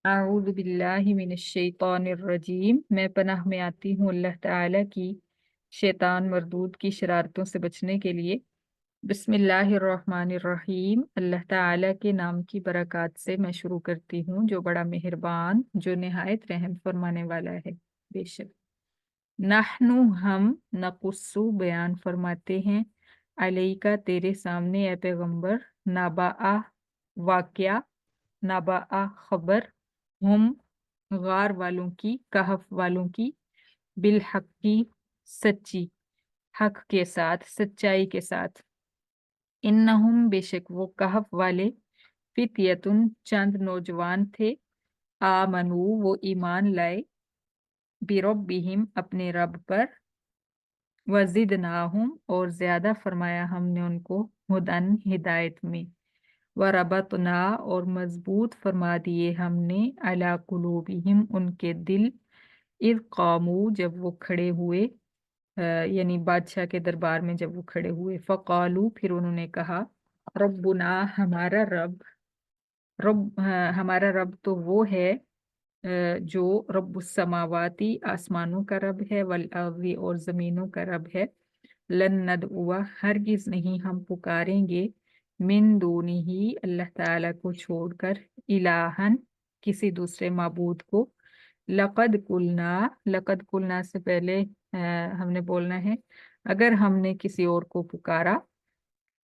आऊज़ु बिल्लाहि मिनश्शैतानिर्रजीम। मैं पनाह में आती हूँ अल्लाह ताला की शैतान मरदूद की शरारतों से बचने के लिए। बिस्मिल्लाहिर्रहमानिर्रहीम। अल्लाह ताला के नाम की बरकत से मैं शुरू करती हूँ, जो बड़ा मेहरबान, जो निहायत रहम फरमाने वाला है। बेशक नहनु हम नकुस्सु बयान फरमाते हैं, अलैका तेरे सामने ए पैगंबर, नबा वाक़या, नबा खबर, हम गार वालों की, कहफ वालों की, बिल हक की सच्ची, हक के साथ, सच्चाई के साथ। इन्नहुम बेशक वो कहफ वाले, फितयतुन चंद नौजवान थे, आमनू वो ईमान लाए, बिरब्बिहिम अपने रब पर, वज़िदनाहुम और ज्यादा फरमाया हमने उनको, हुदन हिदायत में, वरबतना और मजबूत फरमा दिए हमने, अला कुलूबिहिम उनके दिल, इज़ क़ामू जब वो खड़े हुए, यानी बादशाह के दरबार में जब वो खड़े हुए, फ़क़ालू फिर उन्होंने कहा, रब्बुना हमारा रब, हमारा रब तो वो है जो रब्बुस समावाती आसमानों का रब है, वल अर्ज़ी और ज़मीनों का रब है, लन नदउआ हरगिज नहीं हम पुकारेंगे, मिन दूनिही अल्लाह ताला को छोड़कर, इलाहन किसी दूसरे माबूद को, लक़द कुलना से पहले हमने बोलना है, अगर हमने किसी और को पुकारा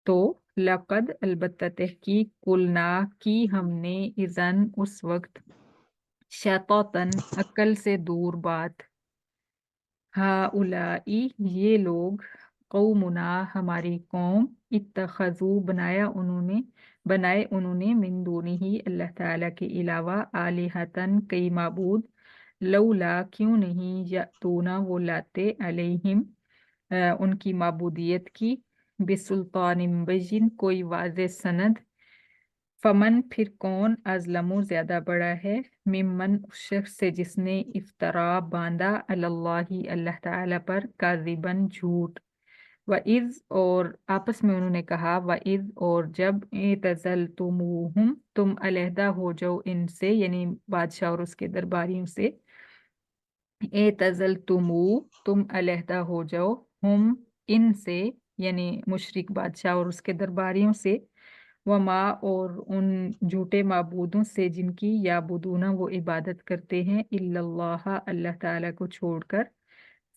तो, लक़द अलबत्ता तहकीक, कुलना की हमने, इज़न उस वक्त, शततन अक्ल से दूर बात, हाउलाई ये लोग, कौमुना हमारी कौम, इत्तखज़ू बनाए उन्होंने मिन दूनिही अल्लाह ताला के अलावा, आलिहतन कई माबूद, लौला क्यों नहीं, यअतूना वो लाते, अलैहिम उनकी माबूदियत की, बिसुल्तानिम बय्यिन कोई वाज़े सनद, फमन फिर कौन, अज़लमु ज्यादा बड़ा है, मिम्मन उस शख्स से जिसने, इफ्तरा बांधा, अल्लाही अल्लाह ताला पर, काज़िबन झूठ, व इज़ और आपस में उन्होंने कहा, व इज़ और जब, एतज़लतुमूहुम तुम अलहदा हो जाओ इनसे, यानी बादशाह और उसके दरबारियों से, एतज़लतुमू तुम अलहदा हो जाओ, हम इनसे यानी मुशरिक बादशाह और उसके दरबारियों से, वमा और उन झूठे माबूदों से जिनकी याबुदूना वो इबादत करते हैं, इल्लल्लाह अल्लाह ताला को छोड़कर,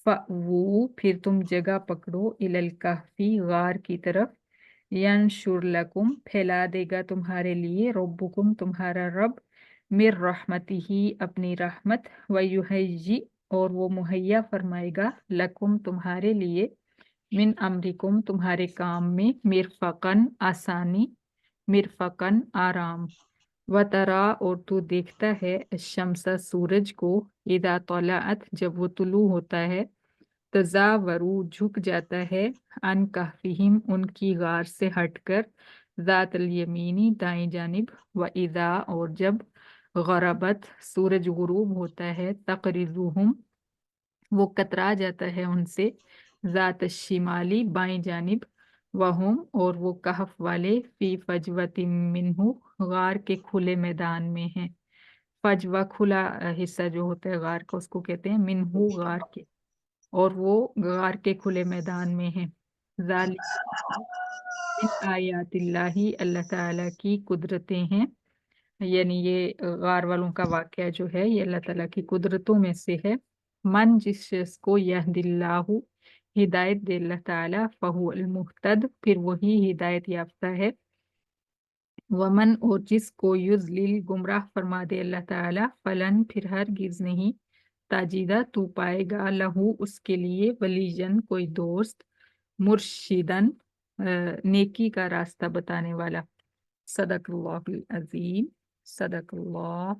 फ़अवू फिर तुम जगह पकड़ो, इलल कहफी गार की तरफ, यंशुर लकुम फैला देगा तुम्हारे लिए, रब्बुकुम तुम्हारा रब, मिर रहमतिही अपनी रहमत, वयुहय्यि और वो मुहैया फरमाएगा, लकुम तुम्हारे लिए, मिन अमरिकुम तुम्हारे काम में, मिरफकन आसानी, मिरफकन आराम, वतरा और तू देखता है, शम्सा सूरज को, इदा तौलात जब वो तुलू होता है, तजावरू झुक जाता है, अन कहफिहिम उनकी गार से हटकर, ज़ात अल यमीनी दाईं जानिब, व इदा और जब, गरबत सूरज गुरूब होता है, तकरिजुहुम वो कतरा जाता है उनसे, ज़ात शिमाली बाईं जानिब, वहुम और वो कहफ वाले, फी फजवती मिन्हु गार के खुले मैदान में हैं। फजवा खुला हिस्सा जो होता है गार का, उसको कहते हैं मिन्हु गार के, और वो गार के खुले मैदान में हैं। ज़ालिक मिन आयातिल्लाही अल्लाह ताला की कुदरतें हैं, यानी ये गार वालों का वाक़या जो है ये अल्लाह ताला की कुदरतों में से है। मन जिस शख्स को यहदिल्लाहु हिदायत दे अल्लाह ताला, फहुवल मुहतद फिर वही हिदायत याफ्ता है, वमन और जिसको युज़लिल गुमराह फरमा दे अल्लाह ताला, फलन फिर हरगिज़ नहीं, ताजीदा तू पाएगा, लहू उसके लिए, वलीजन कोई दोस्त, मुर्शिदन नेकी का रास्ता बताने वाला। सदक़ल्लाहुल अज़ीम। सदक़ल्लाह